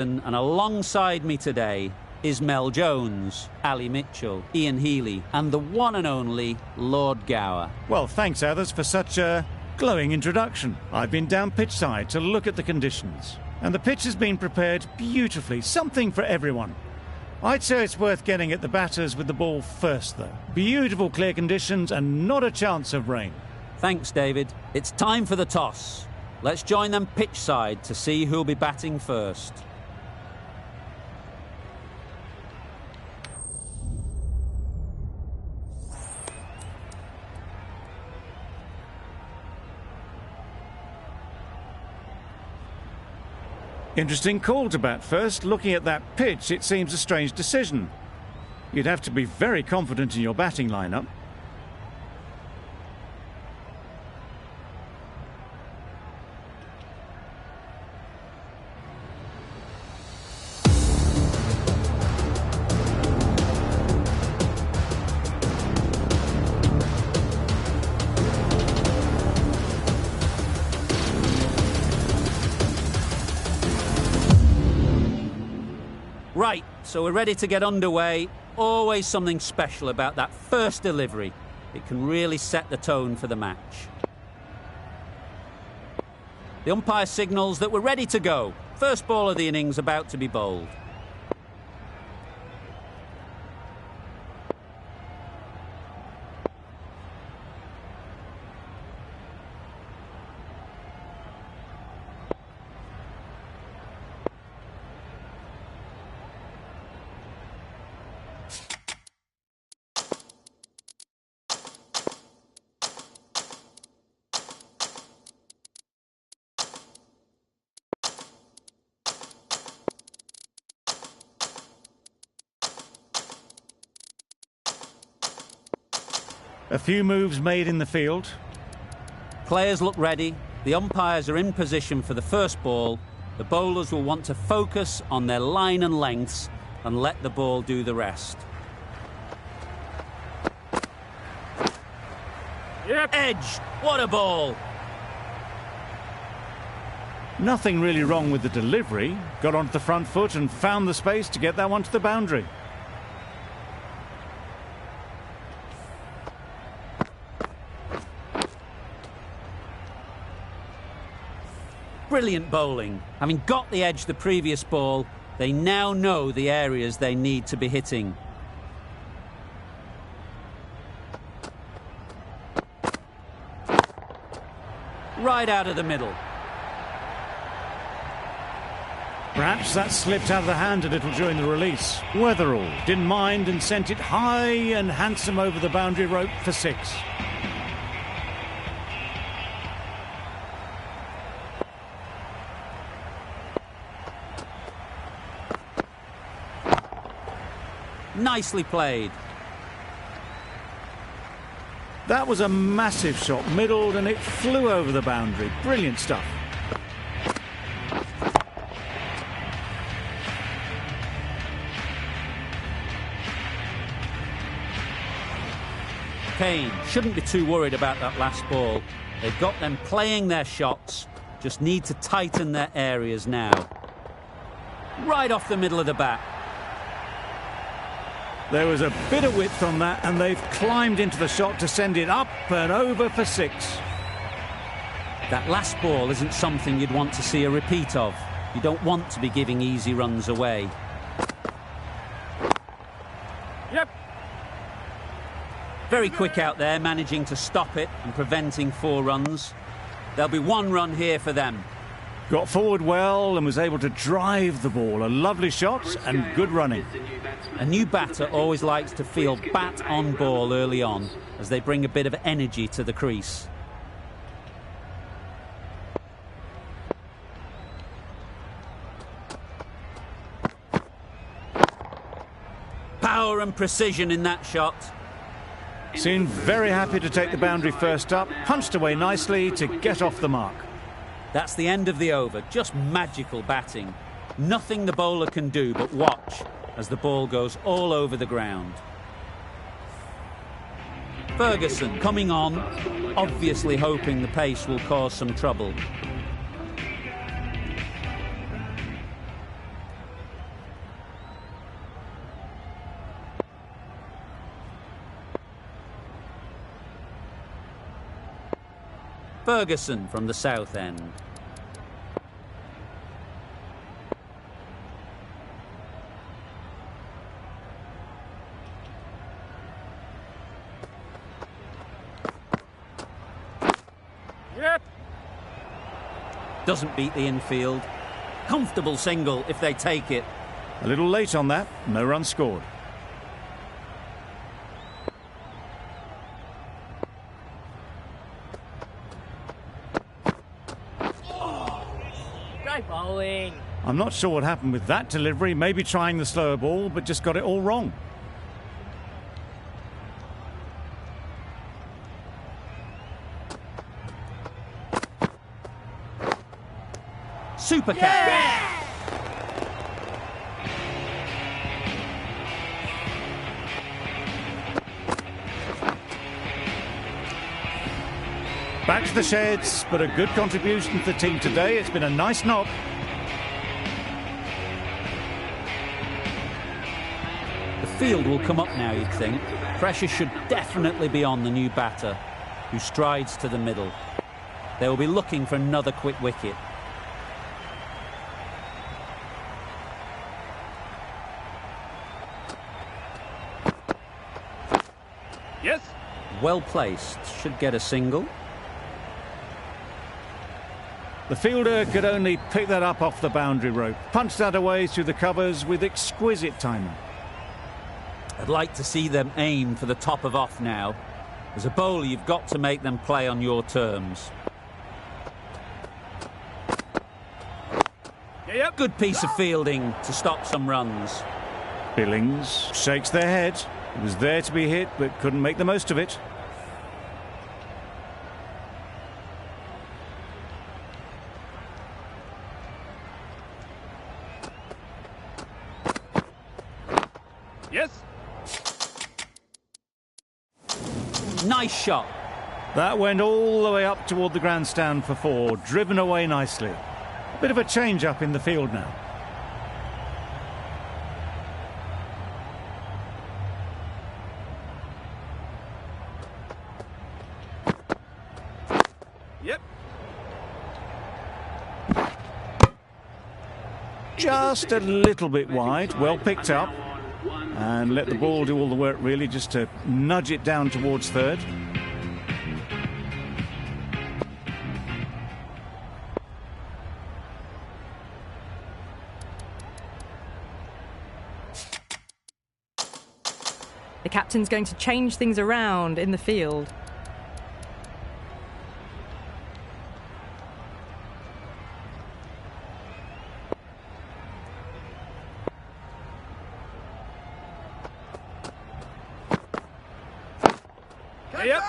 And alongside me today is Mel Jones, Ali Mitchell, Ian Healy, and the one and only Lord Gower. Well, thanks, Others, for such a glowing introduction. I've been down pitch side to look at the conditions, and the pitch has been prepared beautifully, something for everyone. I'd say it's worth getting at the batters with the ball first, though. Beautiful clear conditions and not a chance of rain. Thanks, David. It's time for the toss. Let's join them pitch side to see who'll be batting first. Interesting call to bat first. Looking at that pitch, it seems a strange decision. You'd have to be very confident in your batting lineup. Right, so we're ready to get underway. Always something special about that first delivery. It can really set the tone for the match. The umpire signals that we're ready to go. First ball of the innings about to be bowled. A few moves made in the field. Players look ready. The umpires are in position for the first ball. The bowlers will want to focus on their line and lengths and let the ball do the rest. Yep. Edge! What a ball! Nothing really wrong with the delivery. Got onto the front foot and found the space to get that one to the boundary. Brilliant bowling. Having got the edge the previous ball, they now know the areas they need to be hitting. Right out of the middle. Perhaps that slipped out of the hand a little during the release. Weatherall didn't mind and sent it high and handsome over the boundary rope for 6. Nicely played. That was a massive shot, middled, and it flew over the boundary. Brilliant stuff. Kane shouldn't be too worried about that last ball. They've got them playing their shots, just need to tighten their areas now. Right off the middle of the bat. There was a bit of width on that, and they've climbed into the shot to send it up and over for 6. That last ball isn't something you'd want to see a repeat of. You don't want to be giving easy runs away. Yep. Very quick out there, managing to stop it and preventing 4 runs. There'll be 1 run here for them. Got forward well and was able to drive the ball. A lovely shot and good running. A new batter always likes to feel bat on ball early on, as they bring a bit of energy to the crease. Power and precision in that shot. Seemed very happy to take the boundary first up, punched away nicely to get off the mark. That's the end of the over. Just magical batting. Nothing the bowler can do but watch as the ball goes all over the ground. Ferguson coming on, obviously hoping the pace will cause some trouble. Ferguson from the south end. Yep. Doesn't beat the infield. Comfortable single if they take it. A little late on that, no run scored. Great bowling. I'm not sure what happened with that delivery, maybe trying the slower ball, but just got it all wrong. Super catch. Back to the sheds, but a good contribution to the team today. It's been a nice knock. The field will come up now, you'd think. Pressure should definitely be on the new batter, who strides to the middle. They will be looking for another quick wicket. Yes. Well placed, should get a single. The fielder could only pick that up off the boundary rope. Punched that away through the covers with exquisite timing. I'd like to see them aim for the top of off now. As a bowler, you've got to make them play on your terms. Yep. Good piece of fielding to stop some runs. Billings shakes their head. It was there to be hit, but couldn't make the most of it. Yes. Nice shot. That went all the way up toward the grandstand for 4, driven away nicely. Bit of a change-up in the field now. Yep. Just a little bit wide, well picked up. And let the ball do all the work, really, just to nudge it down towards third. The captain's going to change things around in the field. Yep.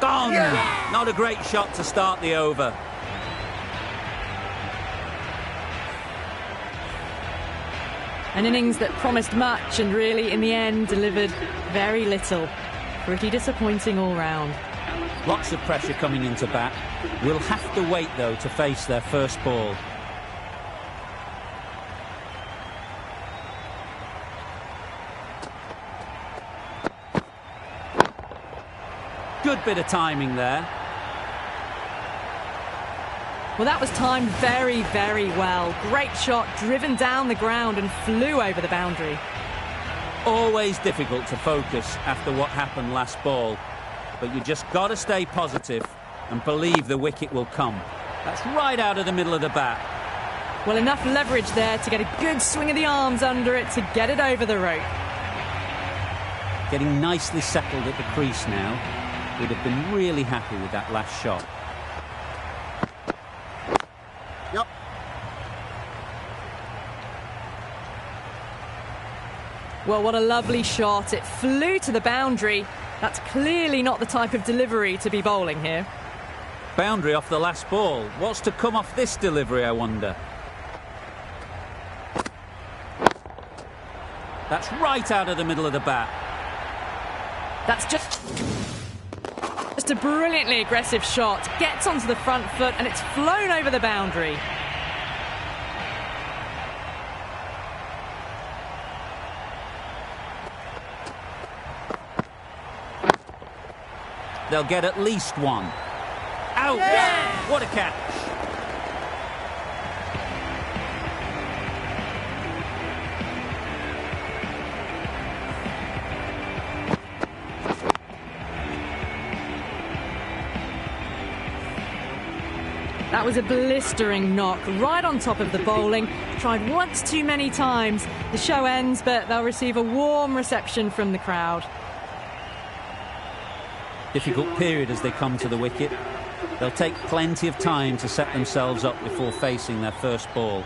Gone! Not a great shot to start the over. An innings that promised much and really, in the end, delivered very little. Pretty disappointing all round. Lots of pressure coming into bat. We'll have to wait, though, to face their first ball. Good bit of timing there. Well, that was timed very, very well. Great shot, driven down the ground and flew over the boundary. Always difficult to focus after what happened last ball, but you just got to stay positive and believe the wicket will come. That's right out of the middle of the bat. Well, enough leverage there to get a good swing of the arms under it to get it over the rope. Getting nicely settled at the crease now. Would have been really happy with that last shot. Yep. Well, what a lovely shot. It flew to the boundary. That's clearly not the type of delivery to be bowling here. Boundary off the last ball. What's to come off this delivery, I wonder? That's right out of the middle of the bat. That's just a brilliantly aggressive shot. Gets onto the front foot and it's flown over the boundary. they'll get at least one. Out! Yeah! What a catch! That was a blistering knock right on top of the bowling. Tried once too many times. The show ends, but they'll receive a warm reception from the crowd. Difficult period as they come to the wicket. They'll take plenty of time to set themselves up before facing their first ball.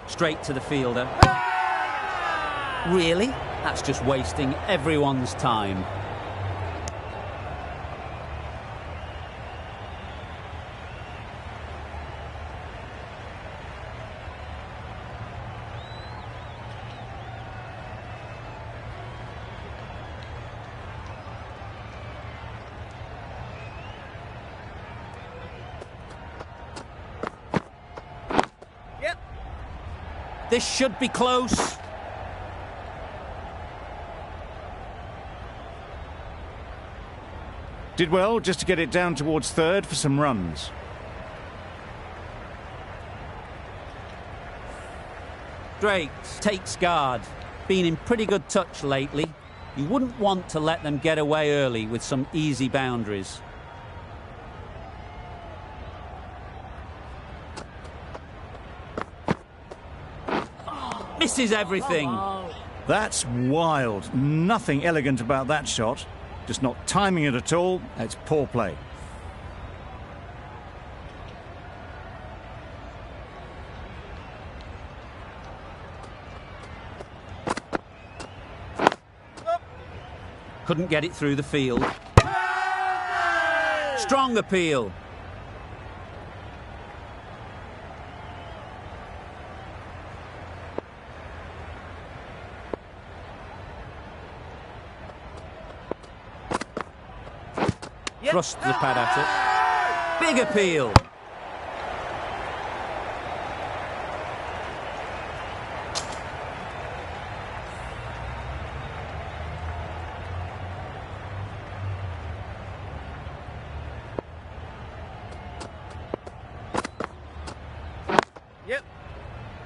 Straight to the fielder. Really? That's just wasting everyone's time. This should be close. Did well just to get it down towards third for some runs. Drake takes guard. Been in pretty good touch lately. You wouldn't want to let them get away early with some easy boundaries. Misses everything. That's wild. Nothing elegant about that shot. Just not timing it at all. It's poor play. Couldn't get it through the field. Strong appeal. Thrust the pad at it. Big appeal.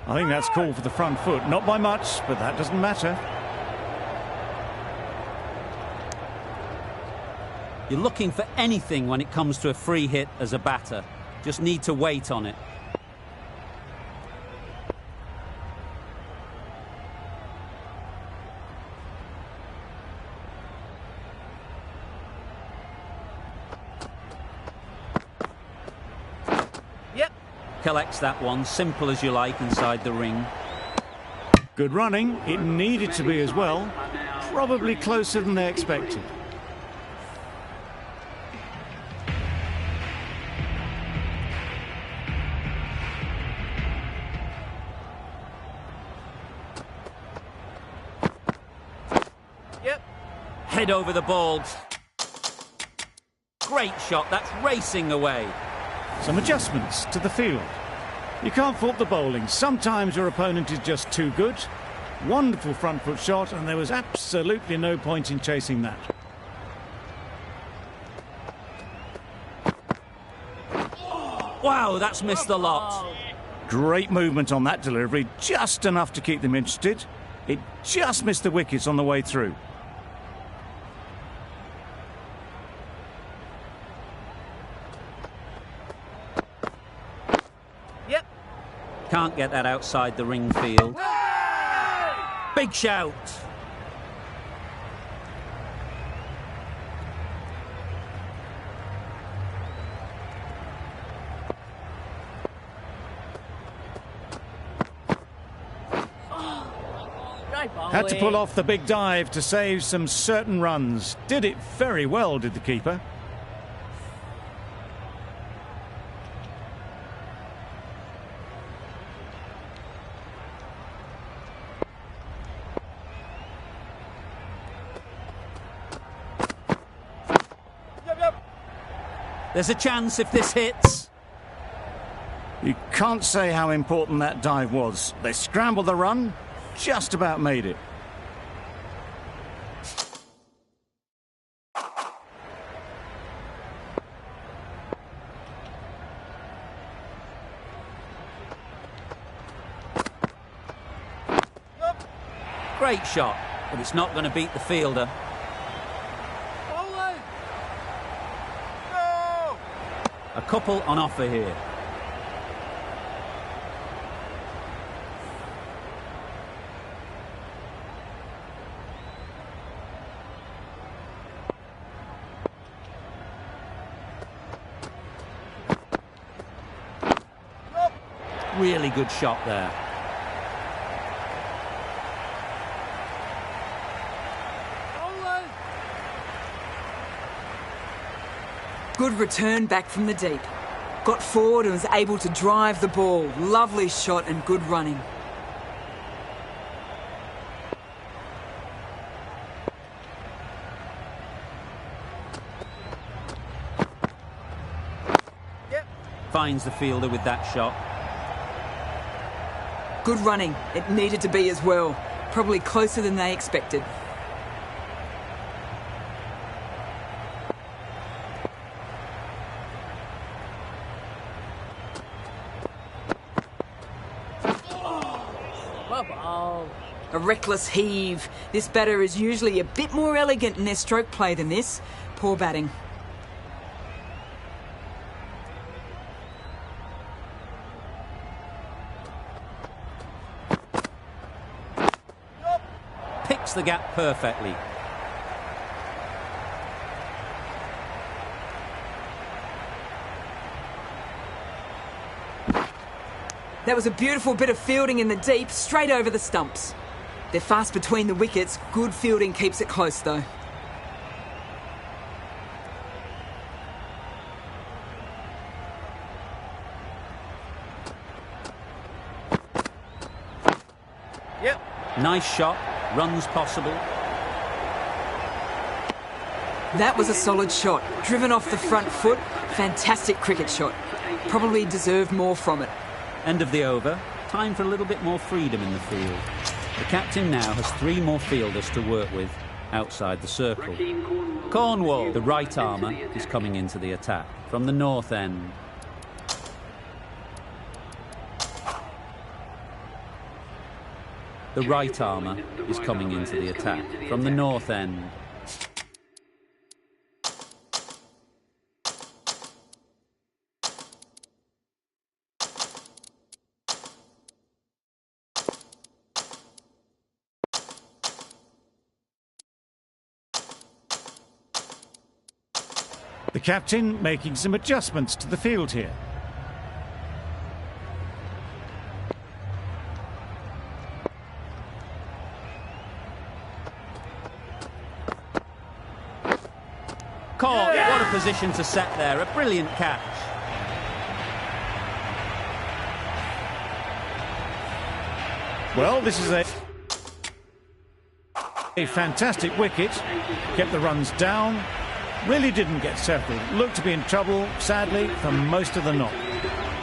I think that's called for the front foot. Not by much, but that doesn't matter. You're looking for anything when it comes to a free hit as a batter. Just need to wait on it. Collects that one, simple as you like, inside the ring. Good running. It needed to be as well. Probably closer than they expected. Head over the ball. Great shot, that's racing away. Some adjustments to the field. You can't fault the bowling. Sometimes your opponent is just too good. Wonderful front foot shot, and there was absolutely no point in chasing that. Wow, that's missed a lot. Great movement on that delivery, just enough to keep them interested. It just missed the wickets on the way through. Can't get that outside the ring field. Big shout. Had to pull off the big dive to save some certain runs. Did it very well, did the keeper. There's a chance if this hits. You can't say how important that dive was. They scrambled the run, just about made it. Great shot, but it's not going to beat the fielder. A couple on offer here. Really good shot there. Good return back from the deep. Got forward and was able to drive the ball. Lovely shot and good running. Finds the fielder with that shot. Good running. It needed to be as well. Probably closer than they expected. A reckless heave. This batter is usually a bit more elegant in their stroke play than this. Poor batting. Picks the gap perfectly. That was a beautiful bit of fielding in the deep, straight over the stumps. They're fast between the wickets. Good fielding keeps it close, though. Yep. Nice shot. Runs possible. That was a solid shot. Driven off the front foot. Fantastic cricket shot. Probably deserved more from it. End of the over. Time for a little bit more freedom in the field. The captain now has 3 more fielders to work with outside the circle. Cornwall, the right armour, is coming into the attack from the north end. The right armour is coming into the attack from the north end. The captain making some adjustments to the field here. Caught. What a position to set there. A brilliant catch. Well, this is a fantastic wicket. Kept the runs down. Really didn't get settled. Looked to be in trouble, sadly, for most of the knock.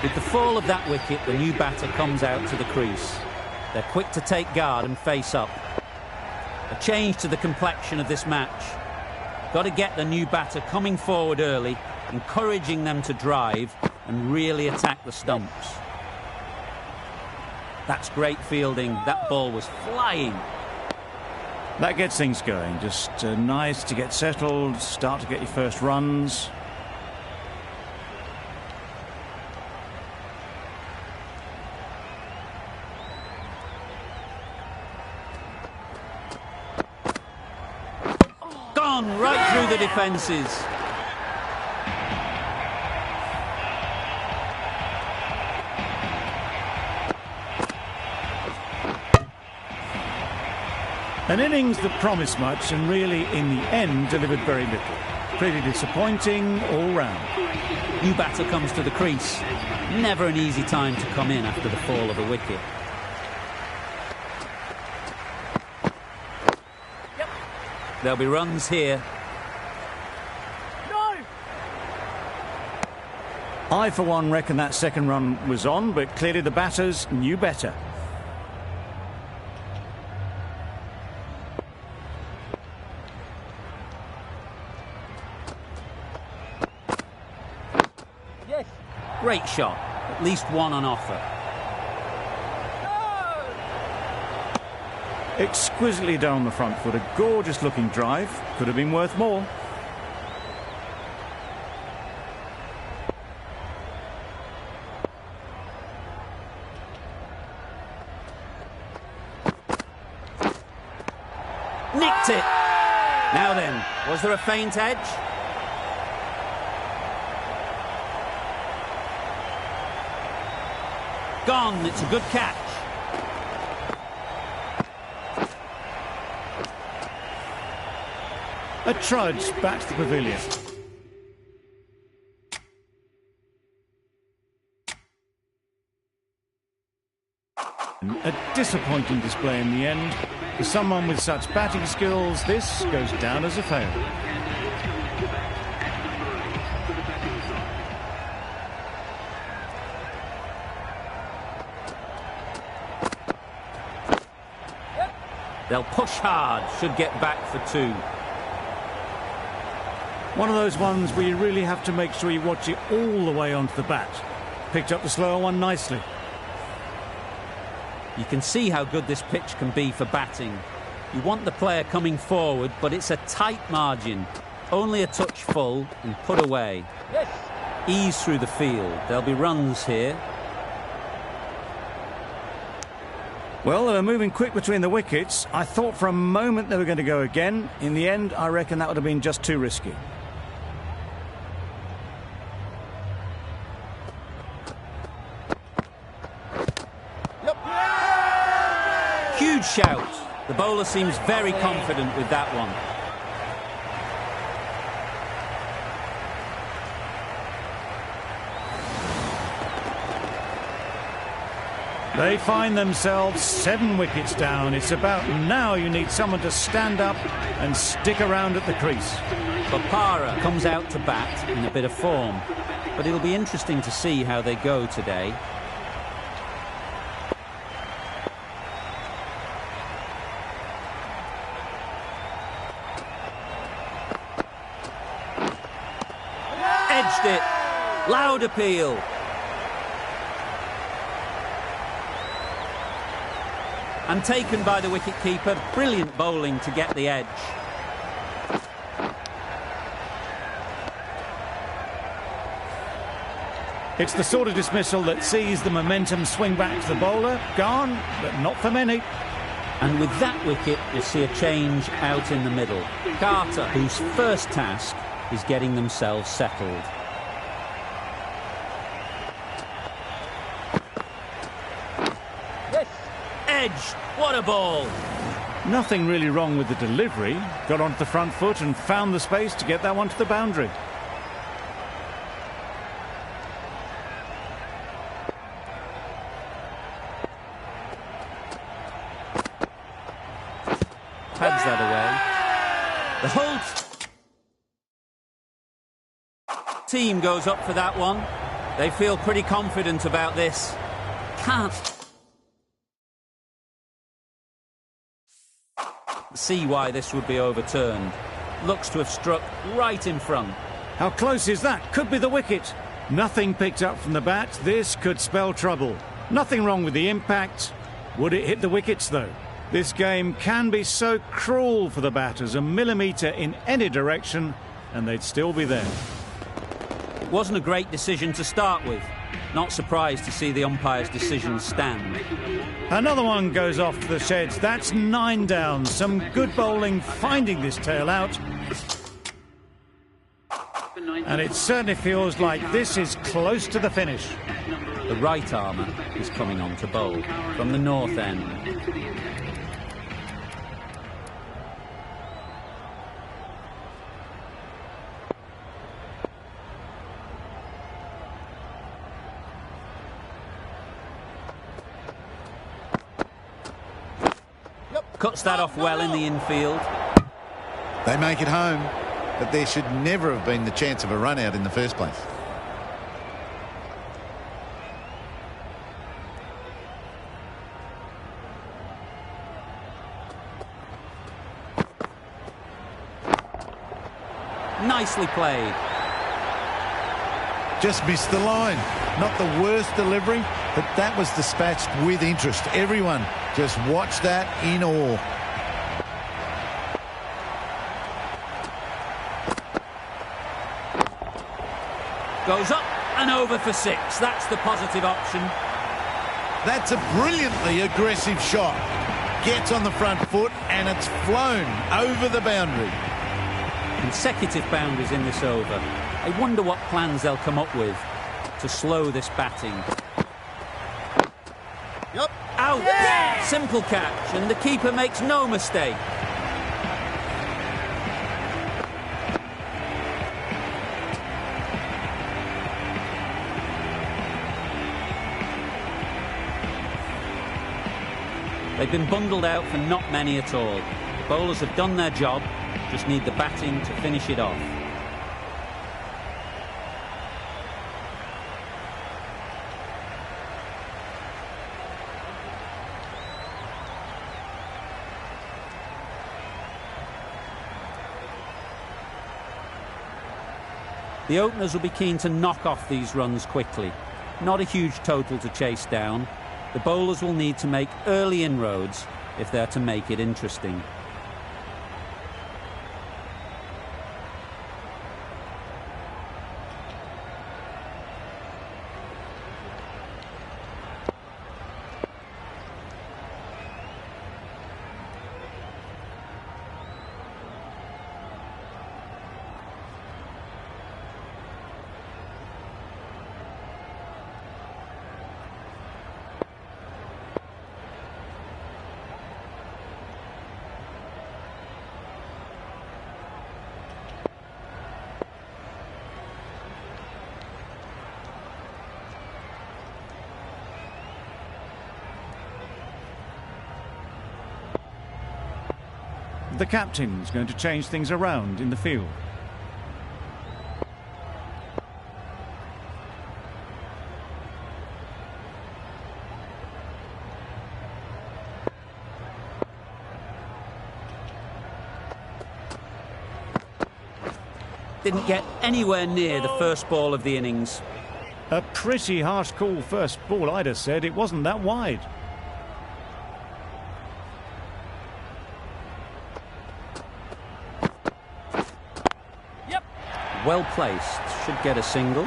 With the fall of that wicket, the new batter comes out to the crease. They're quick to take guard and face up. A change to the complexion of this match. Got to get the new batter coming forward early, encouraging them to drive and really attack the stumps. That's great fielding. That ball was flying. That gets things going. Just nice to get settled, start to get your first runs. Gone right through the defences. An innings that promised much and really, in the end, delivered very little. Pretty disappointing all round. New batter comes to the crease. Never an easy time to come in after the fall of a wicket. Yep. There'll be runs here. No! I, for one, reckon that second run was on, but clearly the batters knew better. Yes. Great shot. At least one on offer. Exquisitely done on the front foot. A gorgeous looking drive. Could have been worth more. Nicked it. Now then, was there a faint edge? Gone. It's a good catch. A trudge back to the pavilion. A disappointing display in the end. For someone with such batting skills, this goes down as a failure. They'll push hard. Should get back for two. One of those ones where you really have to make sure you watch it all the way onto the bat. Picked up the slower one nicely. You can see how good this pitch can be for batting. You want the player coming forward, but it's a tight margin. Only a touch full and put away. Yes. Ease through the field. There'll be runs here. Well, they were moving quick between the wickets. I thought for a moment they were going to go again. In the end, I reckon that would have been just too risky. Huge shout. The bowler seems very confident with that one. They find themselves 7 wickets down. It's about now you need someone to stand up and stick around at the crease. Bopara comes out to bat in a bit of form, but it'll be interesting to see how they go today. Edged it. Loud appeal. And taken by the wicket-keeper. Brilliant bowling to get the edge. It's the sort of dismissal that sees the momentum swing back to the bowler. Gone, but not for many. And with that wicket, you'll see a change out in the middle. Carter, whose first task is getting themselves settled. Yes. Edge. What a ball. Nothing really wrong with the delivery. Got onto the front foot and found the space to get that one to the boundary. Pads that away. The whole team goes up for that one. They feel pretty confident about this. Can't see why this would be overturned. Looks to have struck right in front. How close is that? Could be the wicket. Nothing picked up from the bat. This could spell trouble. Nothing wrong with the impact. Would it hit the wickets, though? This game can be so cruel for the batters. A millimetre in any direction, and they'd still be there. It wasn't a great decision to start with. Not surprised to see the umpire's decision stand. Another one goes off to the sheds. That's 9 down. Some good bowling finding this tail out. And it certainly feels like this is close to the finish. The right armour is coming on to bowl from the north end. Cuts that off well in the infield. They make it home, but there should never have been the chance of a run out in the first place. Nicely played. Just missed the line. Not the worst delivery, but that was dispatched with interest. Everyone just watched that in awe. Goes up and over for 6. That's the positive option. That's a brilliantly aggressive shot. Gets on the front foot and it's flown over the boundary. Consecutive boundaries in this over. I wonder what plans they'll come up with to slow this batting. Yep. Out! Yeah! Simple catch, and the keeper makes no mistake. They've been bundled out for not many at all. The bowlers have done their job, just need the batting to finish it off. The openers will be keen to knock off these runs quickly. Not a huge total to chase down. The bowlers will need to make early inroads if they're to make it interesting. The captain's going to change things around in the field. Didn't get anywhere near the first ball of the innings. A pretty harsh call first ball, I'd have said. It wasn't that wide. Well placed, should get a single.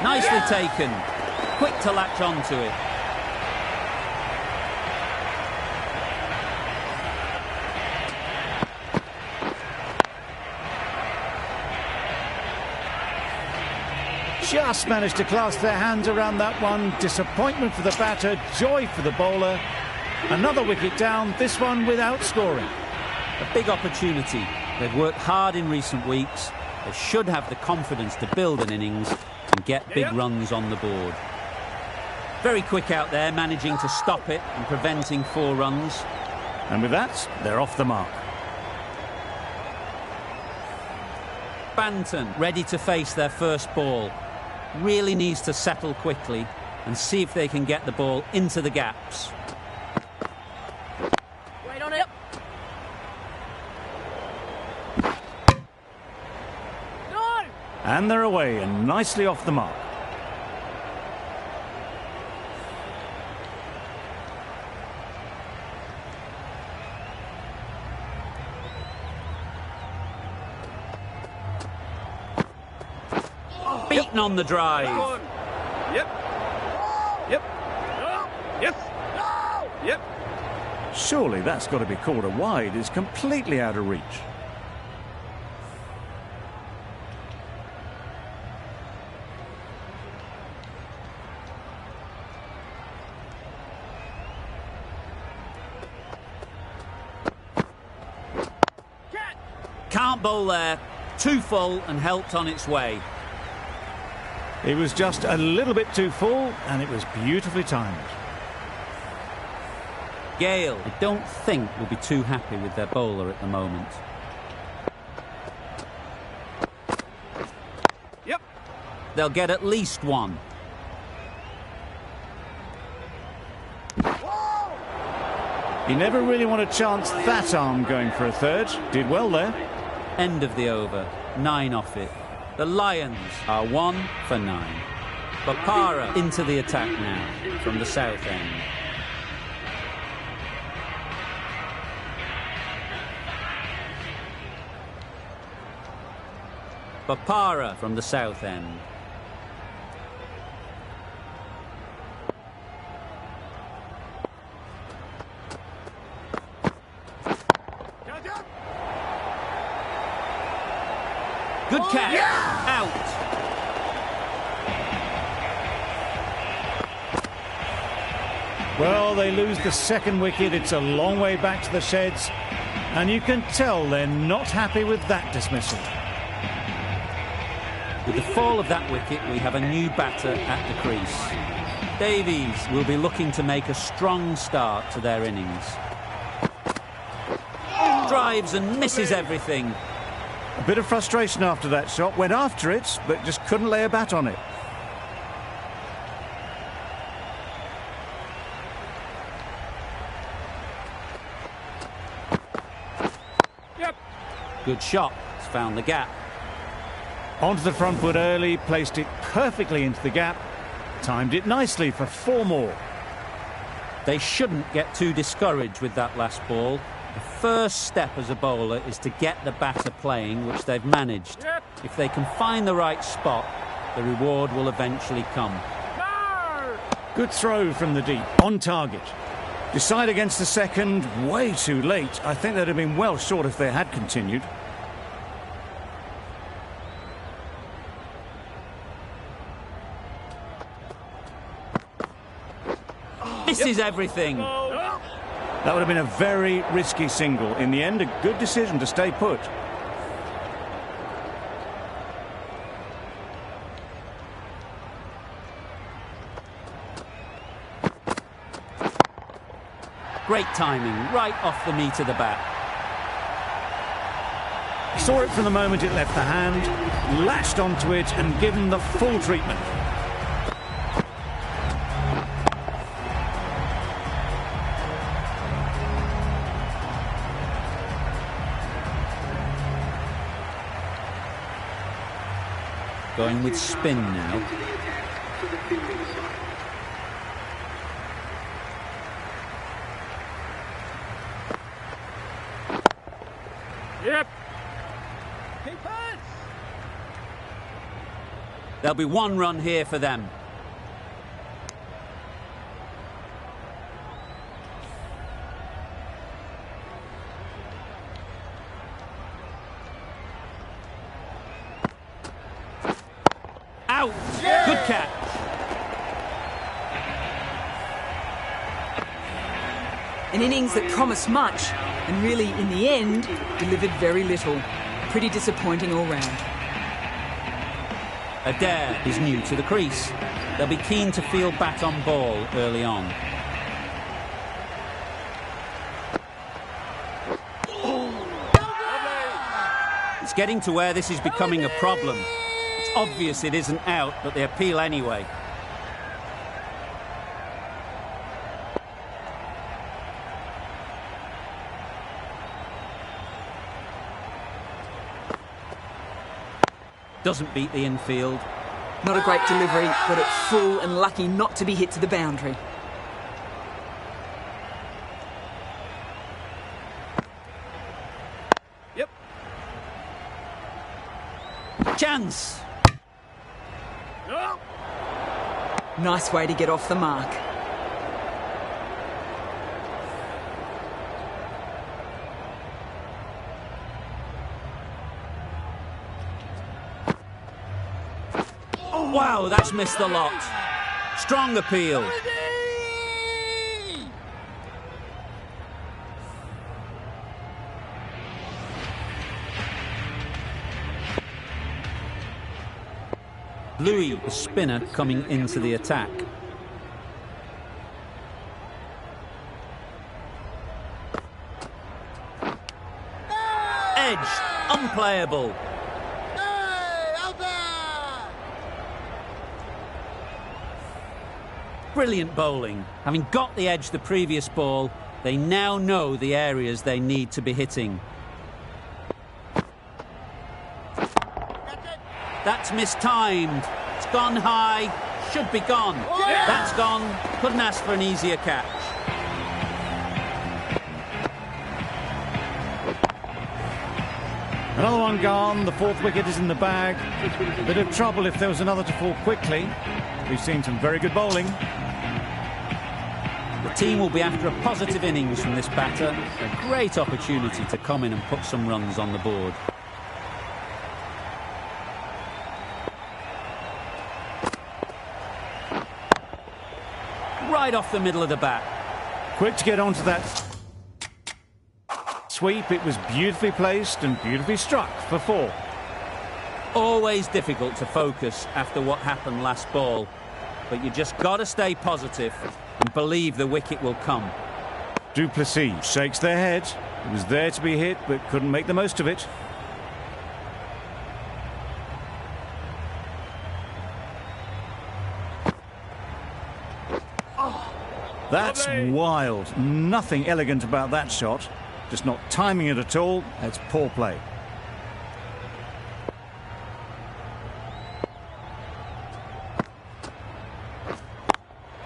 Nicely taken, quick to latch onto it. Just managed to clasp their hands around that one. Disappointment for the batter, joy for the bowler. Another wicket down, this one without scoring. A big opportunity. They've worked hard in recent weeks. They should have the confidence to build an innings and get big runs on the board. Very quick out there, managing to stop it and preventing 4 runs. And with that, they're off the mark. Banton ready to face their first ball. Really needs to settle quickly and see if they can get the ball into the gaps. Wait on it. And they're away and nicely off the mark. Beaten on the drive. Yep. Yep. Yes. Yep. Surely that's got to be called a wide. It's completely out of reach. Can't bowl there. Too full and helped on its way. It was just a little bit too full and it was beautifully timed. Gale, I don't think, will be too happy with their bowler at the moment. Yep. They'll get at least 1. He never really wanted to chance that arm going for a third. Did well there. End of the over. 9 off it. The Lions are 1 for 9. Bapara into the attack now from the south end. Bapara from the south end. Good catch. Out. Well, they lose the second wicket. It's a long way back to the sheds, and you can tell they're not happy with that dismissal. With the fall of that wicket, we have a new batter at the crease. Davies will be looking to make a strong start to their innings. Drives and misses everything. A bit of frustration after that shot. Went after it, but just couldn't lay a bat on it. Yep. Good shot. It's found the gap. Onto the front foot early, placed it perfectly into the gap. Timed it nicely for 4 more. They shouldn't get too discouraged with that last ball. The first step as a bowler is to get the batter playing, which they've managed. Yep. If they can find the right spot, the reward will eventually come. No! Good throw from the deep, on target. Decide against the second, way too late. I think they'd have been well short if they had continued. Misses everything. That would have been a very risky single. In the end, a good decision to stay put. Great timing, right off the meat of the bat. Saw it from the moment it left the hand, latched onto it and given the full treatment. Going with spin now. Yep. There'll be 1 run here for them. Out! Yeah. Good catch. An innings that promised much and really, in the end, delivered very little. Pretty disappointing all round. Adair is new to the crease. They'll be keen to feel bat on ball early on. It's getting to where this is becoming a problem. It's obvious it isn't out, but they appeal anyway. Doesn't beat the infield. Not a great delivery, got it full and lucky not to be hit to the boundary. Yep. Chance! No. Nice way to get off the mark. Wow, that's missed the lot. Strong appeal. Louis, the spinner, coming into the attack. Edge, unplayable. Brilliant bowling. Having got the edge the previous ball, they now know the areas they need to be hitting. That's mistimed. It's gone high. Should be gone. That's gone. Couldn't ask for an easier catch. Another one gone. The fourth wicket is in the bag. A bit of trouble if there was another to fall quickly. We've seen some very good bowling. The team will be after a positive innings from this batter. A great opportunity to come in and put some runs on the board. Right off the middle of the bat. Quick to get onto that sweep. It was beautifully placed and beautifully struck for 4. Always difficult to focus after what happened last ball. But you just got to stay positive and believe the wicket will come. Du Plessis shakes their head. It was there to be hit, but couldn't make the most of it. That's wild. Nothing elegant about that shot. Just not timing it at all. It's poor play.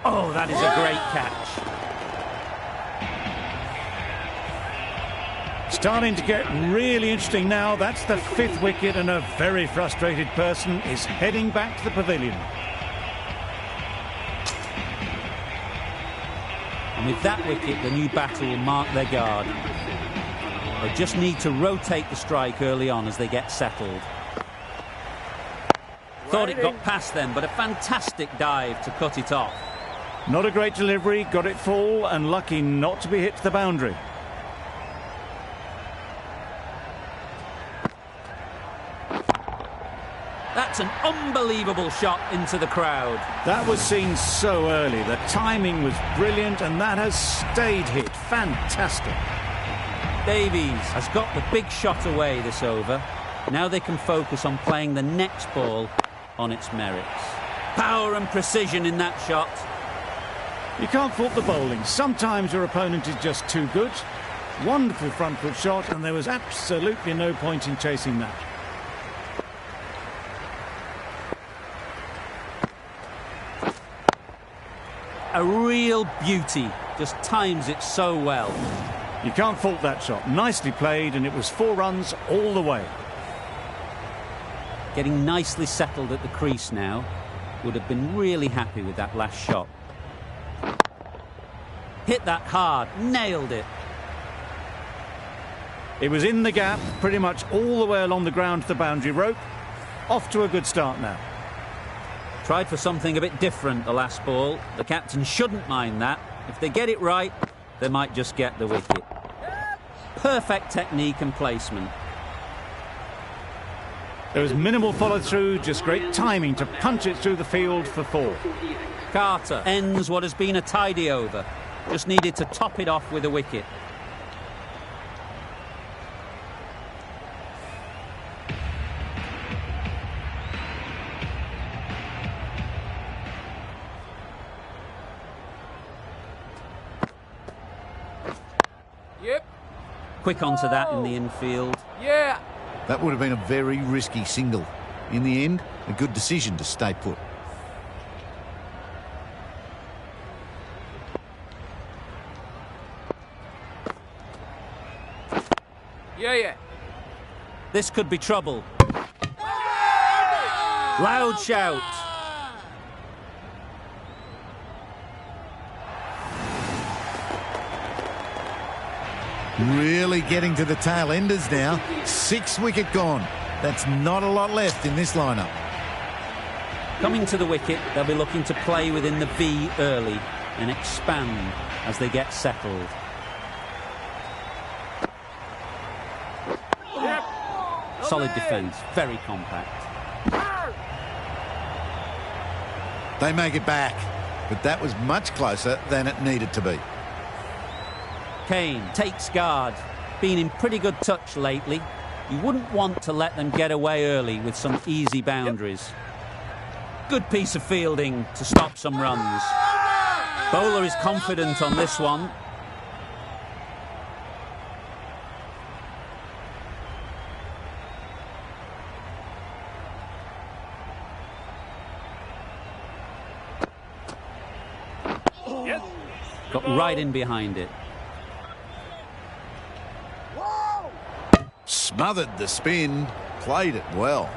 Oh, that is a great catch. Starting to get really interesting now. That's the 5th wicket, and a very frustrated person is heading back to the pavilion. And with that wicket, the new batter will mark their guard. They just need to rotate the strike early on as they get settled. Thought it got past them, but a fantastic dive to cut it off. Not a great delivery, got it full, and lucky not to be hit to the boundary. That's an unbelievable shot into the crowd. That was seen so early. The timing was brilliant, and that has stayed hit. Fantastic. Davies has got the big shot away this over. Now they can focus on playing the next ball on its merits. Power and precision in that shot. You can't fault the bowling. Sometimes your opponent is just too good. Wonderful front foot shot, and there was absolutely no point in chasing that. A real beauty. Just times it so well. You can't fault that shot. Nicely played, and it was 4 runs all the way. Getting nicely settled at the crease now. Would have been really happy with that last shot. Hit that hard. Nailed it. It was in the gap, pretty much all the way along the ground to the boundary rope. Off to a good start now. Tried for something a bit different the last ball. The captain shouldn't mind that. If they get it right, they might just get the wicket. Perfect technique and placement. There was minimal follow-through, just great timing to punch it through the field for 4. Carter ends what has been a tidy over. Just needed to top it off with a wicket. Yep. Quick onto that in the infield. Yeah. That would have been a very risky single. In the end, a good decision to stay put. Yeah. This could be trouble. Loud shout. Really getting to the tail enders now. 6 wicket gone. That's not a lot left in this lineup. Coming to the wicket, they'll be looking to play within the V early and expand as they get settled. Yep. Solid defence, very compact. They make it back, but that was much closer than it needed to be. Kane takes guard. Been in pretty good touch lately. You wouldn't want to let them get away early with some easy boundaries. Good piece of fielding to stop some runs. Bowler is confident on this one. right in behind it. Smothered the spin, played it well.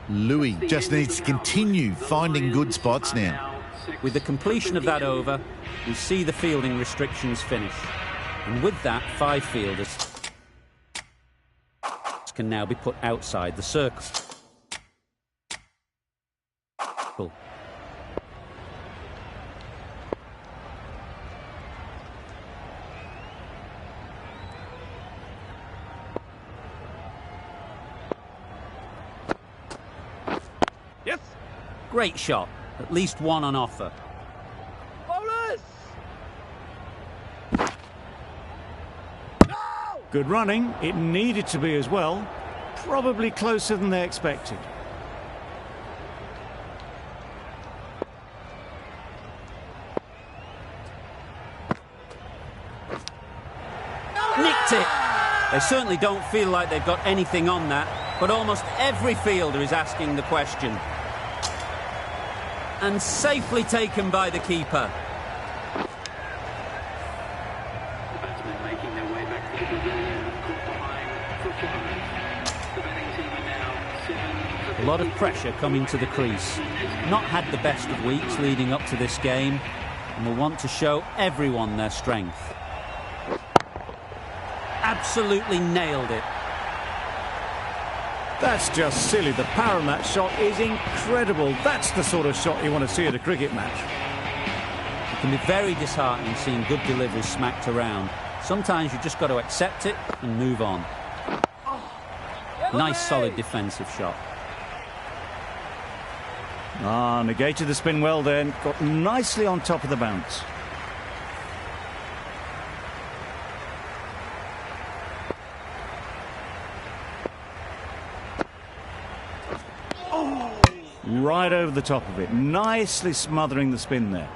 Louis just needs to continue finding good spots now. With the completion of that over, we see the fielding restrictions finish. And with that, 5 fielders can now be put outside the circle. Yes. Great shot. At least one on offer. Bowlers! Good running. It needed to be as well. Probably closer than they expected. Nicked it! They certainly don't feel like they've got anything on that, but almost every fielder is asking the question. And safely taken by the keeper. A lot of pressure coming to the crease. Not had the best of weeks leading up to this game, and will want to show everyone their strength. Absolutely nailed it. That's just silly. The power on that shot is incredible. That's the sort of shot you want to see at a cricket match. It can be very disheartening seeing good deliveries smacked around. Sometimes you've just got to accept it and move on. Nice solid defensive shot. Negated the spin well then. Got nicely on top of the bounce. Right over the top of it, nicely smothering the spin there.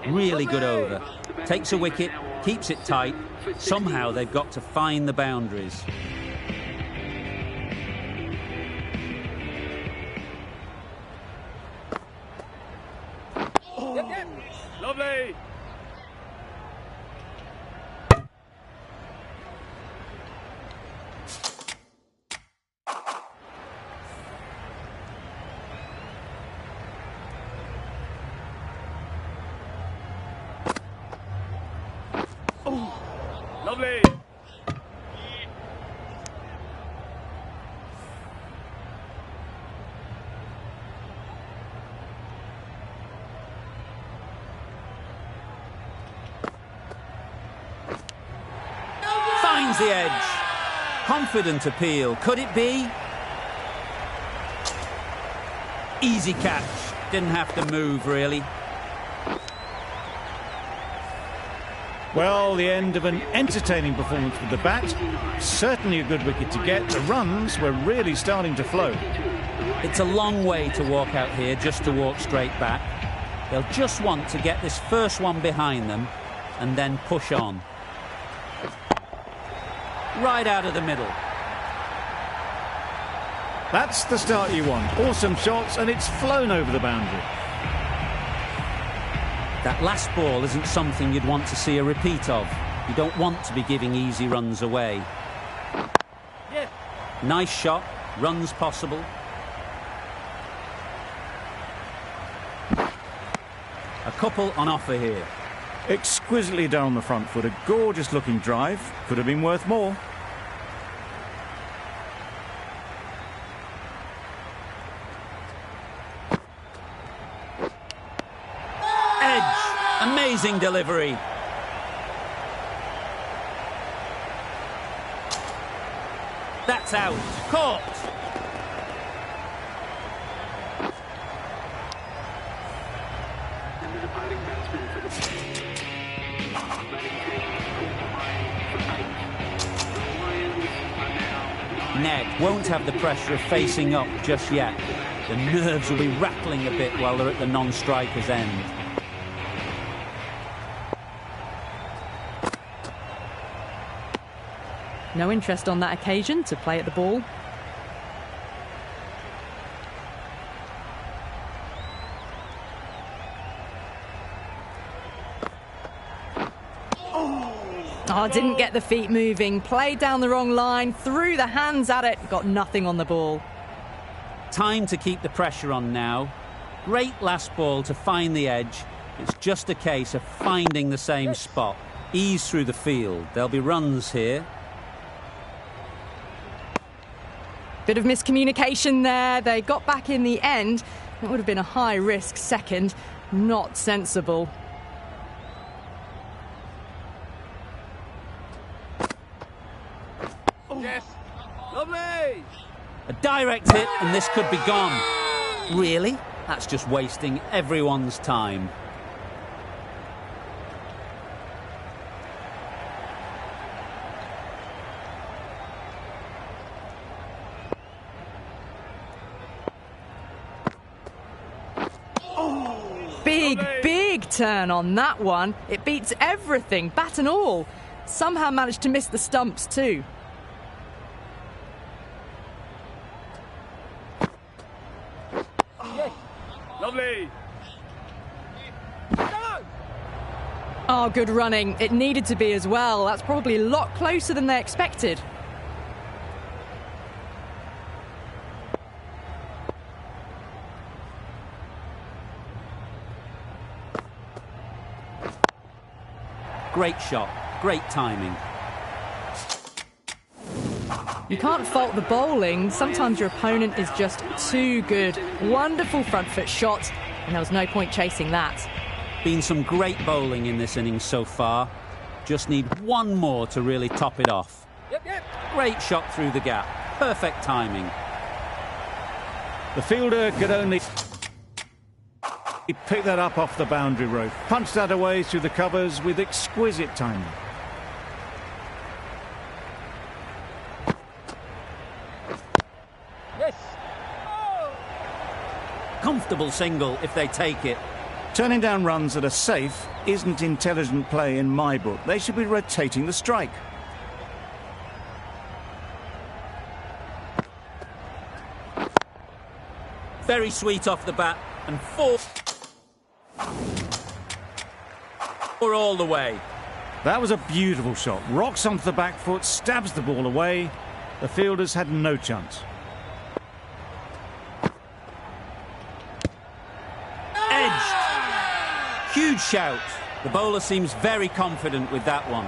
Really good over. Takes a wicket, keeps it tight. Somehow they've got to find the boundaries. Lovely. Lovely. Finds the edge. Confident appeal. Could it be? Easy catch. Didn't have to move, really. Well, the end of an entertaining performance with the bat. Certainly a good wicket to get. The runs were really starting to flow. It's a long way to walk out here just to walk straight back. They'll just want to get this first one behind them and then push on. Right out of the middle. That's the start you want. Awesome shots, and it's flown over the boundary. That last ball isn't something you'd want to see a repeat of. You don't want to be giving easy runs away. Yeah. Nice shot, runs possible. A couple on offer here. Exquisitely done on the front foot. A gorgeous looking drive. Could have been worth more. Amazing delivery. That's out. Caught. Ned won't have the pressure of facing up just yet. The nerves will be rattling a bit while they're at the non-striker's end. No interest on that occasion to play at the ball. Oh, didn't get the feet moving. Played down the wrong line, threw the hands at it, got nothing on the ball. Time to keep the pressure on now. Great last ball to find the edge. It's just a case of finding the same spot. Ease through the field. There'll be runs here. Bit of miscommunication there. They got back in the end. It would have been a high-risk second. Not sensible. Yes. Lovely. A direct hit and this could be gone. Really? That's just wasting everyone's time. Big turn on that one. It beats everything, bat and all. Somehow managed to miss the stumps too. Yes. Lovely. Oh, good running. It needed to be as well. That's probably a lot closer than they expected. Great shot, great timing. You can't fault the bowling. Sometimes your opponent is just too good. Wonderful front foot shot, and there was no point chasing that. Been some great bowling in this innings so far. Just need one more to really top it off. Yep. Great shot through the gap. Perfect timing. The fielder could only pick that up off the boundary rope. Punched that away through the covers with exquisite timing. Yes. Oh. Comfortable single if they take it. Turning down runs that are safe isn't intelligent play in my book. They should be rotating the strike. Very sweet off the bat and four all the way. That was a beautiful shot. Rocks onto the back foot, stabs the ball away. The fielders had no chance. Edged. Huge shout. The bowler seems very confident with that one.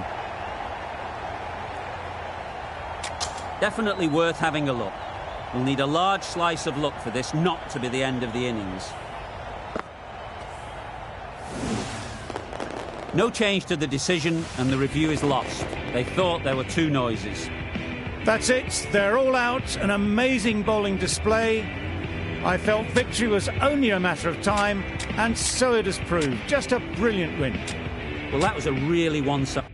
Definitely worth having a look. We'll need a large slice of luck for this not to be the end of the innings. No change to the decision and the review is lost. They thought there were two noises. That's it. They're all out. An amazing bowling display. I felt victory was only a matter of time, and so it has proved. Just a brilliant win. Well, that was a really one-sided.